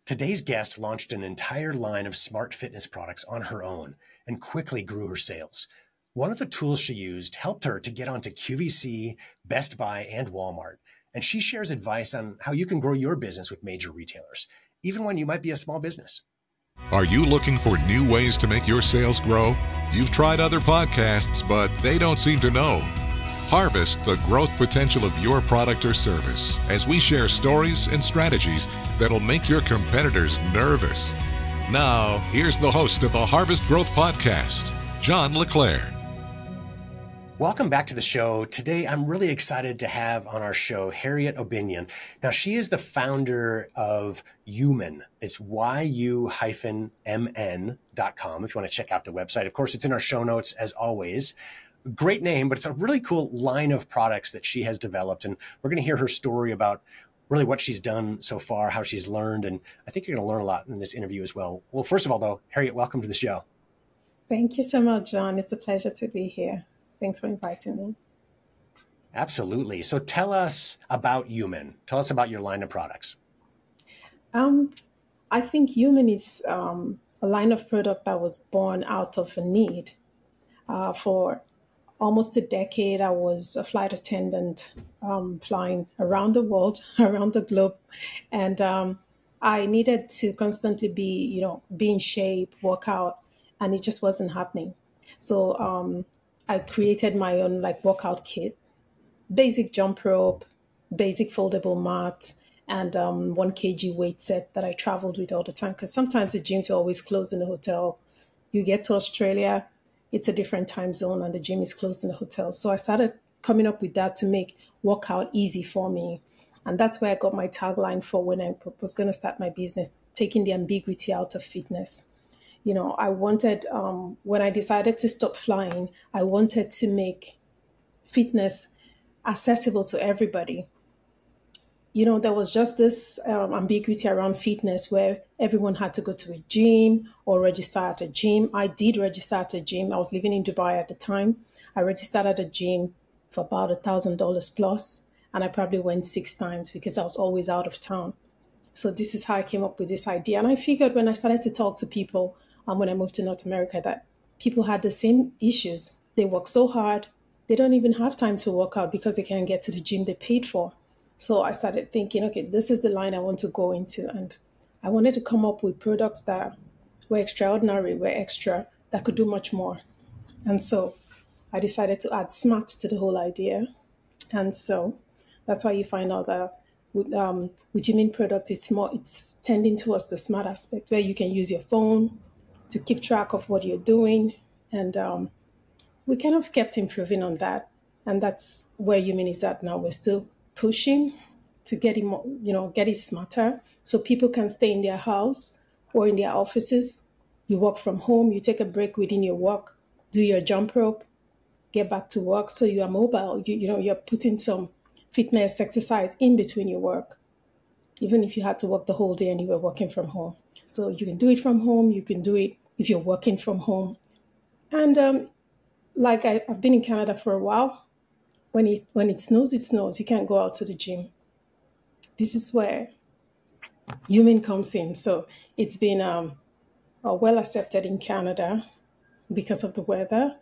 Today's guest launched an entire line of smart fitness products on her own and quickly grew her sales. One of the tools she used helped her to get onto QVC, Best Buy, and Walmart. And she shares advice on how you can grow your business with major retailers, even when you might be a small business. Are you looking for new ways to make your sales grow? You've tried other podcasts, but they don't seem to know. Harvest the growth potential of your product or service as we share stories and strategies that'll make your competitors nervous. Now, here's the host of the Harvest Growth Podcast, Jon LaClare. Welcome back to the show. Today, I'm really excited to have on our show Harriet Obinyan. Now, she is the founder of Yumen. It's yu-mn.com if you want to check out the website. Of course, it's in our show notes as always. Great name, but it's a really cool line of products that she has developed. And we're going to hear her story about really what she's done so far, how she's learned. And I think you're going to learn a lot in this interview as well. Well, first of all, though, Harriet, welcome to the show. Thank you so much, Jon. It's a pleasure to be here. Thanks for inviting me. Absolutely. So tell us about Yumen. Tell us about your line of products. I think Yumen is a line of product that was born out of a need. For almost a decade, I was a flight attendant flying around the world, around the globe. And I needed to constantly be in shape, work out, and it just wasn't happening. So I created my own workout kit, basic jump rope, basic foldable mat, and 1 kg weight set that I traveled with all the time. Because sometimes the gyms are always closed in the hotel. You get to Australia, it's a different time zone, and the gym is closed in the hotel. So I started coming up with that to make workout easy for me. And that's where I got my tagline for when I was going to start my business, taking the ambiguity out of fitness. I wanted, when I decided to stop flying, I wanted to make fitness accessible to everybody. There was just this ambiguity around fitness where everyone had to go to a gym or register at a gym. I did register at a gym. I was living in Dubai at the time. I registered at a gym for about $1,000 plus, and I probably went 6 times because I was always out of town. So this is how I came up with this idea. And I figured when I started to talk to people, when I moved to North America, that people had the same issues. They work so hard, they don't even have time to work out because they can't get to the gym they paid for. So I started thinking, okay, this is the line I want to go into. And I wanted to come up with products that were extraordinary, were extra, that could do much more. And so I decided to add smart to the whole idea. And so that's why you find out that with Yumen products, it's tending towards the smart aspect where you can use your phone to keep track of what you're doing. And we kind of kept improving on that. And that's where Yumen is at now. We're still pushing to get it more, get it smarter so people can stay in their house or in their offices. You work from home, you take a break within your work, do your jump rope, get back to work. So you are mobile, you're putting some fitness exercise in between your work, even if you had to work the whole day and you were working from home. So you can do it from home. You can do it if you're working from home. And I've been in Canada for a while. When it snows, it snows. You can't go out to the gym. This is where Yumen comes in. So it's been well accepted in Canada because of the weather.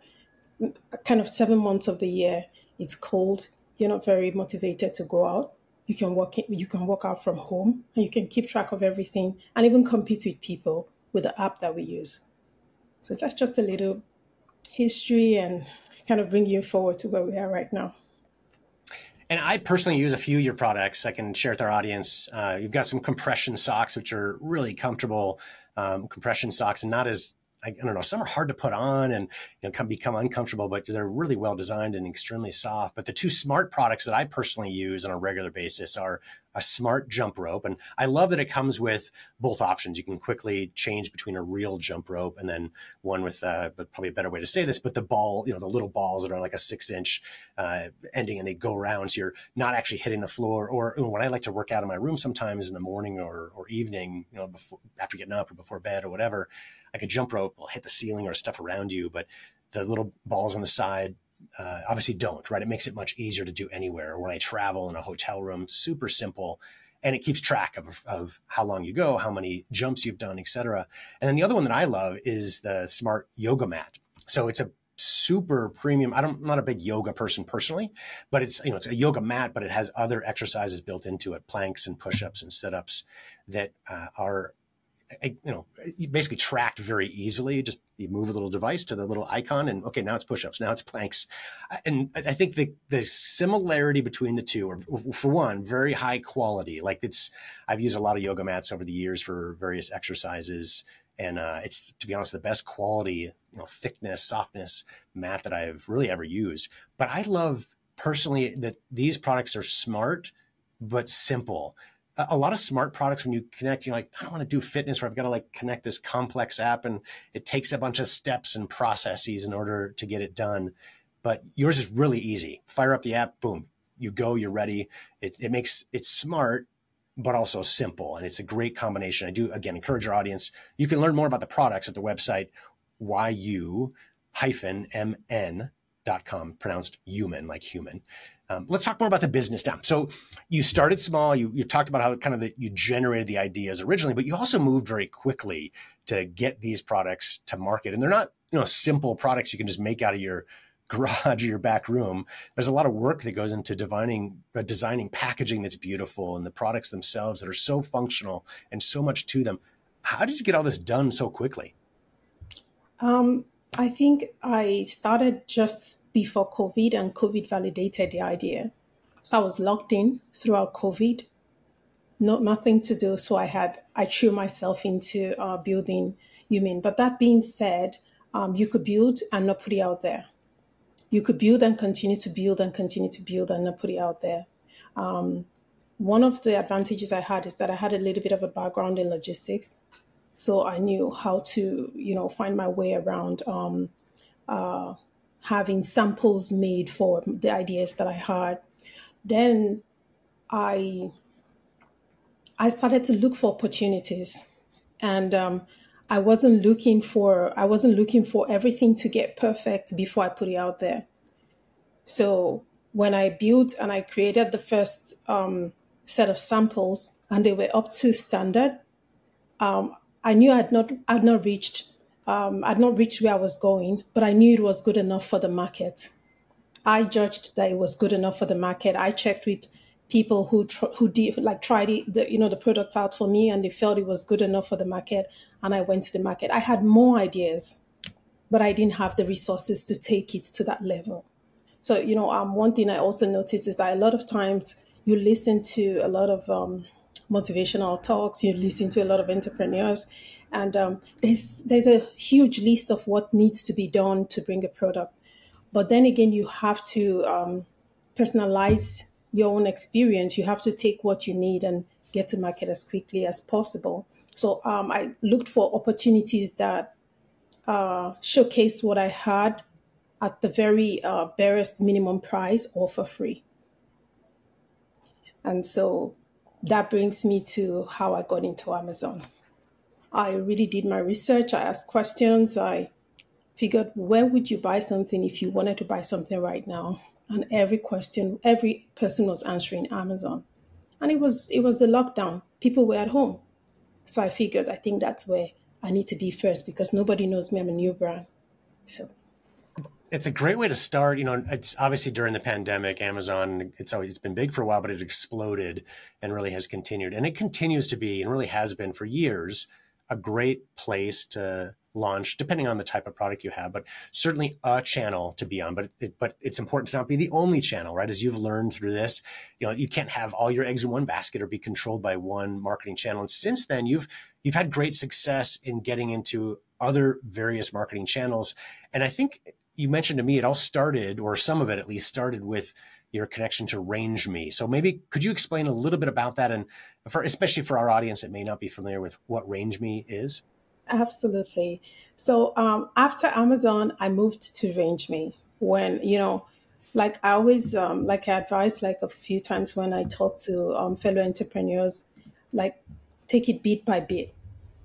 Kind of 7 months of the year, it's cold. You're not very motivated to go out. You can work out from home, and you can keep track of everything and even compete with people with the app that we use. So that's just a little history and kind of bring you forward to where we are right now. And I personally use a few of your products. I can share with our audience. You've got some compression socks, which are really comfortable compression socks, and not as, I don't know, some are hard to put on and can become uncomfortable, but they're really well designed and extremely soft. But the 2 smart products that I personally use on a regular basis are a smart jump rope. And I love that it comes with both options. You can quickly change between a real jump rope and then one with, but probably a better way to say this, but the ball, the little balls that are like a 6-inch ending and they go around. So you're not actually hitting the floor. Or when I like to work out in my room sometimes in the morning or evening, after getting up or before bed or whatever, like a jump rope will hit the ceiling or stuff around you, but the little balls on the side obviously don't, right? It makes it much easier to do anywhere. When I travel in a hotel room, super simple. and it keeps track of how long you go, how many jumps you've done, et cetera. And then the other one that I love is the smart yoga mat. So it's a super premium. I'm not a big yoga person personally, but it's a yoga mat, but it has other exercises built into it, planks and push-ups and sit-ups that are basically tracked very easily. Just you move a little device to the little icon and okay, now it's push-ups, now it's planks. And I think the similarity between the two are, for one, very high quality. Like I've used a lot of yoga mats over the years for various exercises. And it's, to be honest, the best quality, thickness, softness mat that I've really ever used. But I love personally that these products are smart, but simple. A lot of smart products, when you connect, you're like, I don't want to do fitness where I've got to connect this complex app and it takes a bunch of steps and processes in order to get it done. But yours is really easy. Fire up the app, boom, you go, you're ready. It's smart, but also simple. And it's a great combination. I do, again, encourage our audience. You can learn more about the products at the website, yu-mn.com, pronounced human, like human. Let's talk more about the business now. So you started small. You talked about how you generated the ideas originally, but you also moved very quickly to get these products to market. And they're not, simple products you can just make out of your garage or your back room. There's a lot of work that goes into designing packaging that's beautiful and the products themselves that are so functional and so much to them. How did you get all this done so quickly? I think I started just before COVID, and COVID validated the idea. So I was locked in throughout COVID, nothing to do. So I threw myself into building Human. But that being said, you could build and not put it out there. You could build and continue to build and continue to build and not put it out there. One of the advantages I had is that I had a little bit of a background in logistics. So I knew how to, find my way around having samples made for the ideas that I had. Then I started to look for opportunities, and I wasn't looking for everything to get perfect before I put it out there. So when I built and I created the first set of samples and they were up to standard, I knew I'd not reached where I was going, but I knew it was good enough for the market. I judged that it was good enough for the market. I checked with people who tried the product out for me, and they felt it was good enough for the market. And I went to the market. I had more ideas, but I didn't have the resources to take it to that level. So, one thing I also noticed is that a lot of times you listen to a lot of motivational talks, you listen to a lot of entrepreneurs, and there's a huge list of what needs to be done to bring a product. But then again, you have to personalize your own experience. You have to take what you need and get to market as quickly as possible. So I looked for opportunities that showcased what I had at the very barest minimum price or for free. And so that brings me to how I got into Amazon. I really did my research. I asked questions. I figured, where would you buy something if you wanted to buy something right now? And every person was answering Amazon. And it was the lockdown. People were at home. So I figured, I think that's where I need to be first, because nobody knows me. I'm a new brand. So it's a great way to start. It's obviously during the pandemic, Amazon, it's been big for a while, but it exploded and really has continued. And it continues to be, and really has been for years, a great place to launch, depending on the type of product you have, but certainly a channel to be on. But it's important to not be the only channel, right? As you've learned through this, you can't have all your eggs in one basket or be controlled by one marketing channel. And since then, you've had great success in getting into other various marketing channels. And I think you mentioned to me, it all started, or some of it at least started, with your connection to RangeMe. So maybe could you explain a little bit about that, and especially for our audience that may not be familiar with what RangeMe is? Absolutely. So after Amazon, I moved to RangeMe when, I always, I advised a few times when I talk to fellow entrepreneurs, take it bit by bit.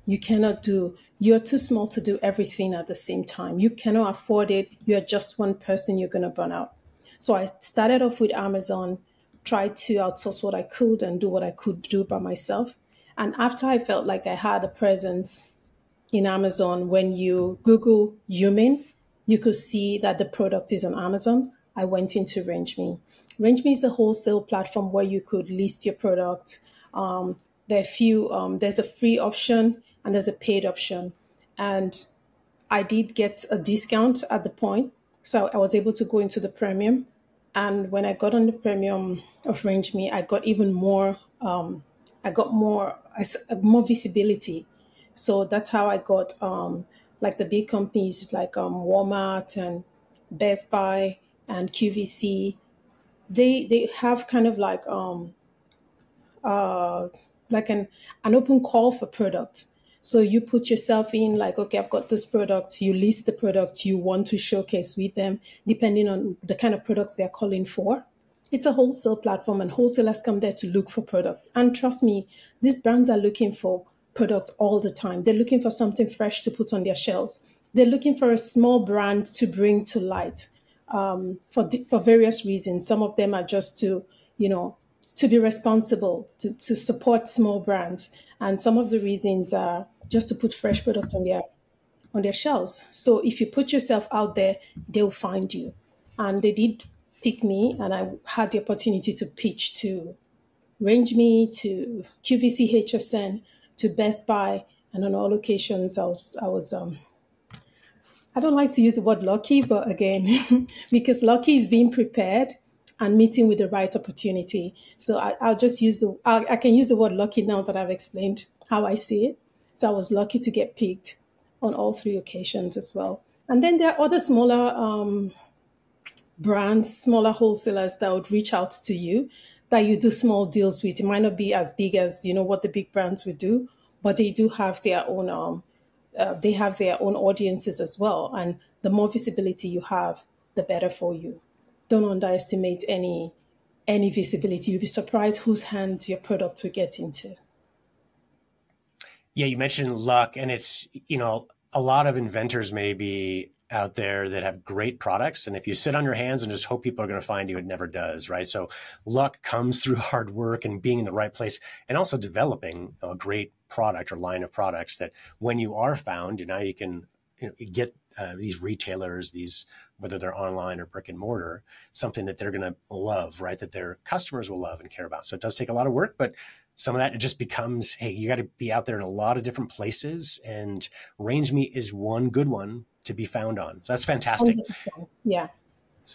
You're too small to do everything at the same time. You cannot afford it. You're just one person, you're going to burn out. So I started off with Amazon, tried to outsource what I could and do what I could do by myself. And after I felt like I had a presence in Amazon, when you Google Human, you could see that the product is on Amazon. I went into RangeMe. RangeMe is a wholesale platform where you could list your product. There's a free option and there's a paid option. And I did get a discount at the point. So I was able to go into the premium. And when I got on the premium of RangeMe, I got even more, more visibility. So that's how I got like the big companies like Walmart and Best Buy and QVC. They have kind of like an open call for product. So you put yourself in like, okay, I've got this product. You list the product you want to showcase with them, depending on the kind of products they're calling for. It's a wholesale platform and wholesalers come there to look for product. And trust me, these brands are looking for products all the time. They're looking for something fresh to put on their shelves. They're looking for a small brand to bring to light for various reasons. Some of them are just to be responsible, to support small brands. And some of the reasons are just to put fresh products on their shelves. So if you put yourself out there, they'll find you. And they did pick me, and I had the opportunity to pitch to RangeMe, to QVC HSN, to Best Buy, and on all occasions I was I don't like to use the word lucky, but again, because lucky is being prepared and meeting with the right opportunity. So I'll just use I can use the word lucky now that I've explained how I see it. So I was lucky to get picked on all 3 occasions as well. And then there are other smaller brands, smaller wholesalers that would reach out to you that you do small deals with. It might not be as big as, what the big brands would do, but they do have their own, audiences as well. And the more visibility you have, the better for you. Don't underestimate any visibility. You'll be surprised whose hands your product will get into. Yeah, you mentioned luck, and it's, a lot of inventors may be out there that have great products. And if you sit on your hands and just hope people are going to find you, it never does, right? So luck comes through hard work and being in the right place, and also developing a great product or line of products that when you are found, now you can get these retailers, whether they're online or brick and mortar, something that they're going to love, right? That their customers will love and care about. So it does take a lot of work, but some of that, it just becomes, hey, you got to be out there in a lot of different places, and RangeMe is one good one to be found on. So that's fantastic. 100%. Yeah.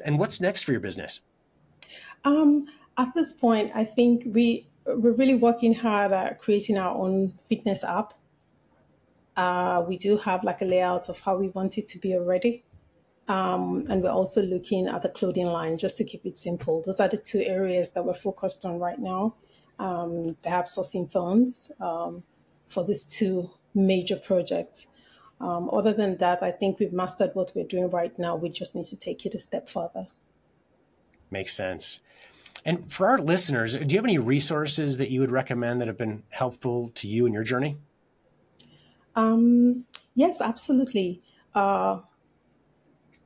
And what's next for your business? At this point, I think we're really working hard at creating our own fitness app. We do have like a layout of how we want it to be already. And we're also looking at the clothing line just to keep it simple. Those are the 2 areas that we're focused on right now. Perhaps sourcing funds for these 2 major projects. Other than that, I think we've mastered what we're doing right now. We just need to take it a step further. Makes sense. And for our listeners, do you have any resources that you would recommend that have been helpful to you in your journey? Yes, absolutely. I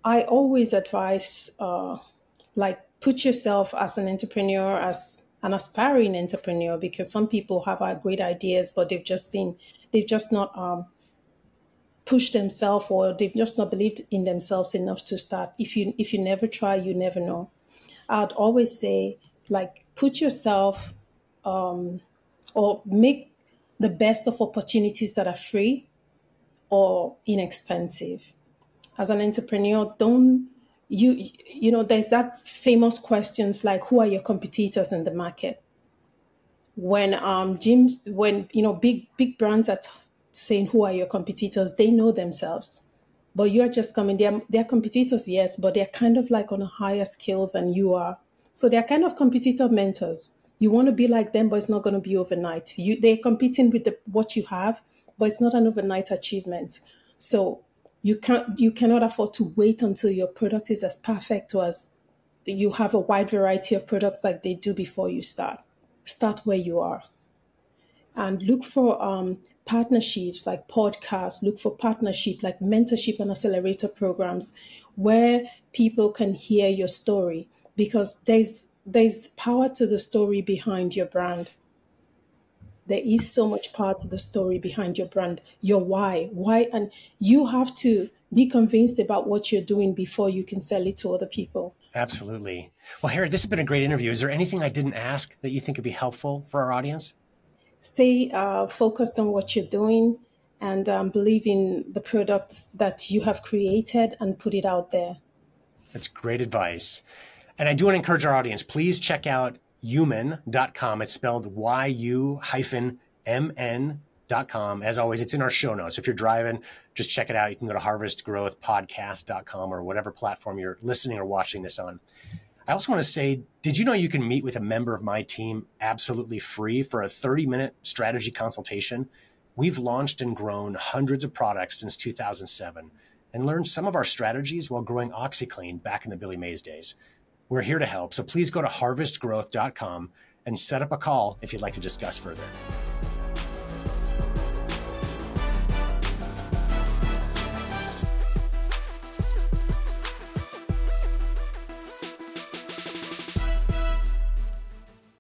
always advise, put yourself as an entrepreneur, as an aspiring entrepreneur, because some people have great ideas, but they've just not pushed themselves, or they've just not believed in themselves enough to start. If you never try, you never know. I'd always say, put yourself, or make the best of opportunities that are free or inexpensive. As an entrepreneur, there's that famous questions like, who are your competitors in the market? When big brands are saying, who are your competitors, they know themselves. But you're just coming, they're competitors, yes, but they're kind of like on a higher scale than you are. So they're kind of competitor mentors. You want to be like them, but it's not going to be overnight. They're competing with what you have, but it's not an overnight achievement. So you cannot afford to wait until your product is as perfect, or as you have a wide variety of products like they do before you start. Start where you are. And look for partnerships like podcasts, look for partnership like mentorship and accelerator programs where people can hear your story, because there's power to the story behind your brand. There is so much power to the story behind your brand, your why, and you have to be convinced about what you're doing before you can sell it to other people. Absolutely. Well, Harriet, this has been a great interview. Is there anything I didn't ask that you think would be helpful for our audience? Stay focused on what you're doing, and believe in the products that you have created and put it out there. That's great advice. And I do want to encourage our audience, please check out Yuman.com. It's spelled YU-MN.com. As always, it's in our show notes. If you're driving, just check it out. You can go to harvestgrowthpodcast.com or whatever platform you're listening or watching this on. I also want to say, did you know you can meet with a member of my team absolutely free for a 30-minute strategy consultation? We've launched and grown hundreds of products since 2007 and learned some of our strategies while growing OxyClean back in the Billy Mays days. We're here to help, so please go to harvestgrowth.com and set up a call if you'd like to discuss further.